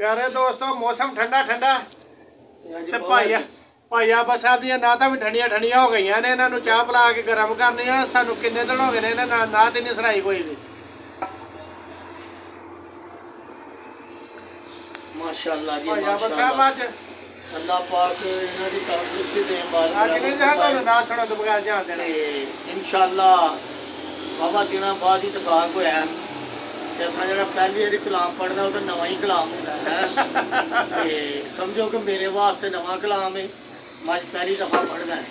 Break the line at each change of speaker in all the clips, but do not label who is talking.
प्यारे दोस्तों मौसम ठंडा ठंडा ते भाइया बसा दी नातां भी ठंडिया ठंडिया हो गई ने। इन्हों चाह पिला के गर्म करनी है। सानू किन्ने दिन हो गए ने नात ही नहीं सराई कोई भी।
माशाअल्लाह जी
भाइया बसा अज
अल्लाह पाक इन्हां दी तंदुरुस्ती दे बाल
अज नहीं जहाँ तुहानू नात सुनन तो बगैर जान देना।
इंशाअल्लाह बाबा दिनों बाद इतफाक होया कि असां जेहड़ा पहली बारी कलाम पढ़ना वो तो नवा ही कलाम होंदा है। समझो कि मेरे वास्ते नवा कलाम है, मैं पहली दफ़ा पढ़ना है।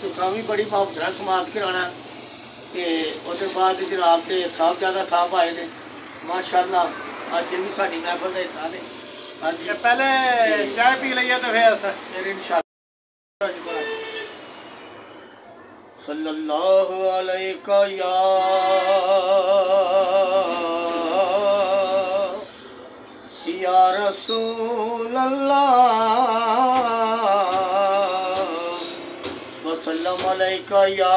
तुसां भी बड़ी मुहब्बत समाज कराना ते उसके बाद जनाब ते साहबजादा साहब आए ने माशाअल्लाह। अज भी साडी महफिल का हिस्सा ने।
पहले चाय पी लीए तो फिर इंशाअल्लाह।
सल्लल्लाहु अलैका या रसूल अल्लाह वसल्लम अलैका या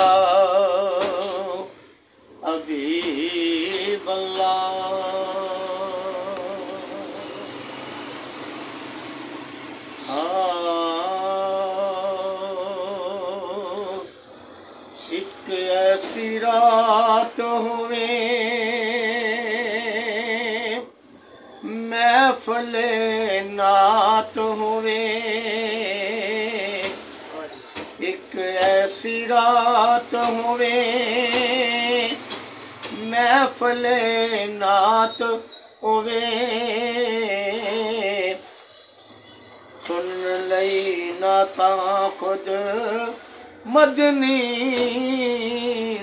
हबीब अल्लाह। एक ऐसी रात हुए महफिले नात हुए, एक ऐसी रात हुए महफिले नात हुए। सुन लई नाता खुद मदनी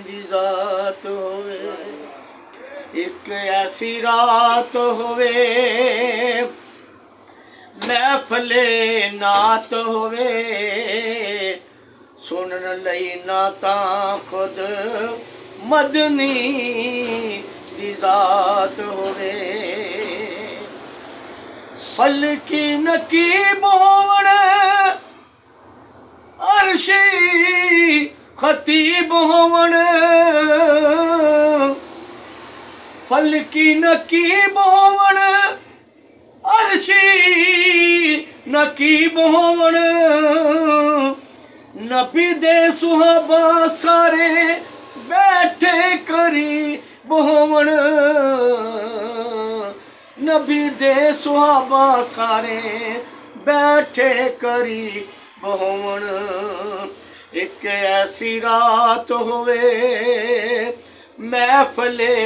दी ज़ात होवे। एक ऐसी रात होवे महफिले नात होवे, सुनन लई नाता खुद मदनी दी ज़ात होवे। फलकी नकीब होवण अर्शी खतीब होवण, फलकी नकीब होवण अर्शी नकीब होवण। नबी दे सुहाबा सारे बैठे करीब होवण, नबी दे सुहाबा सारे बैठे करीब होवण। एक ऐसी रात होवे महफिले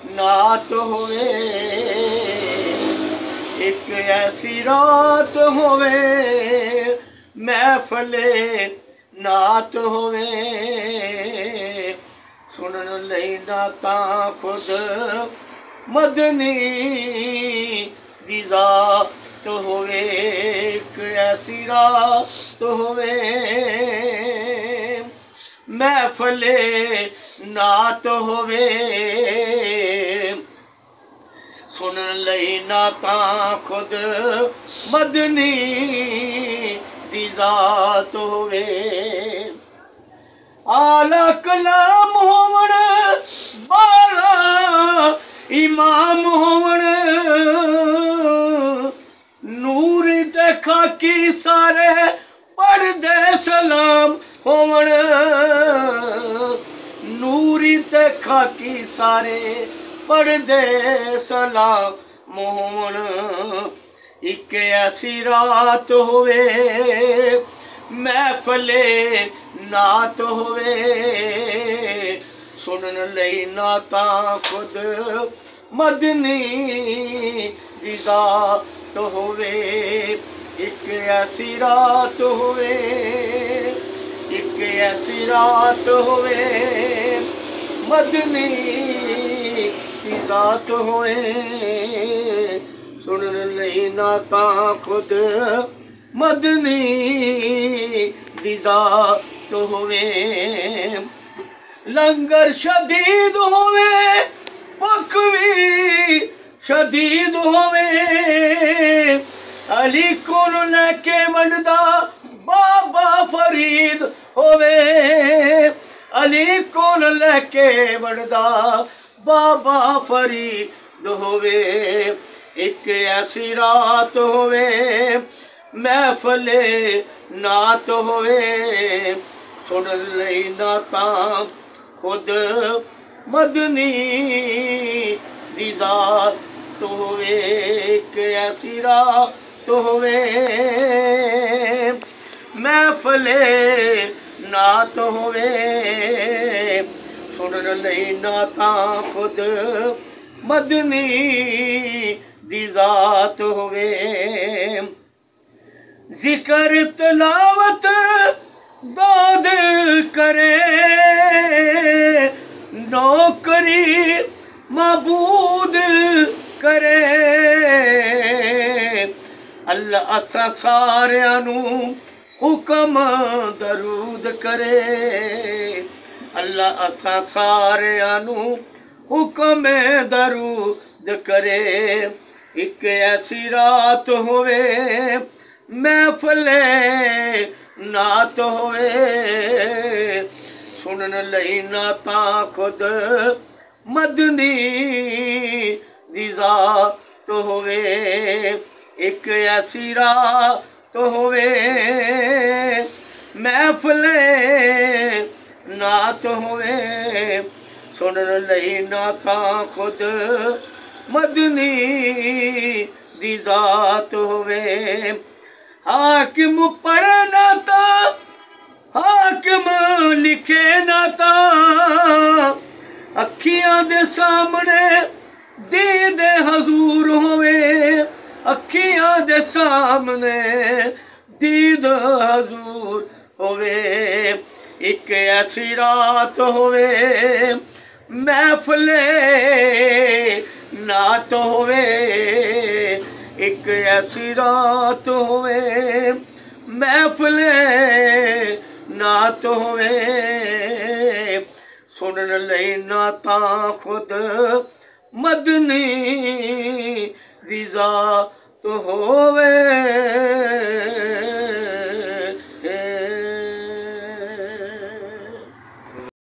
नात होवे, एक ऐसी रात होवे महफिले नात होवे। सुनन लई नाता खुद मदनी दी ज़ात होवे। एक ऐसी रात होवे महफिले नात होवे, सुनन लई नाता खुद मदनी दी ज़ात होवे। आला कलाम होवण बारा इमाम होवण, नूर ते खाकी सारे पढ़दे सलाम होवण, नूरी ते खाकी सारे पढ़दे सलाम होवण। एक ऐसी रात होवे महफिले नात होवे, सुनन लई नाता खुद मदनी दी ज़ात होवे। एक ऐसी रात होवे, एक ऐसी रात होवे मदनी दी ज़ात होवे, सुनन लई नाता खुद मदनी दी ज़ात होवे। लंगर शदीद होवे भुख भी शदीद होवे, अली को लैके वंडदा बाबा फरीद होवे, अली को लैके वंडदा बाबा फरीद होवे। एक ऐसी रात होवे महफले नात होवे सुन लई नाता खुद मदनी दी जात होवे एक ऐसी रात होवे महफले नात होवे सुन लई नाता खुद मदनी दी जात होवे जिक्र तलावत दाद करे नौकरी मबूद करे अल्लाह असा सारियां नू हुक्म दरूद करे अल्लाह असा सारियां नू हुक्म दरूद करे एक ऐसी रात होवे महफले नात होवे सुनन लई नाता खुद मदनी दी जात होवे एक ऐसी रात होवे महफले नात होवे सुनन लई नाता खुद मदनी दी जात होवे हाकिम पढ़े नाता हाकिम लिखे नाता अखियां दे सामने दीद हजूर होवे अखियां दे सामने दीद हजूर होवे एक ऐसी रात होवे महफले नात होवे एक ऐसी रात होवे महफले नात होवे सुनन लई नाता खुद मदनी दी जात होवे।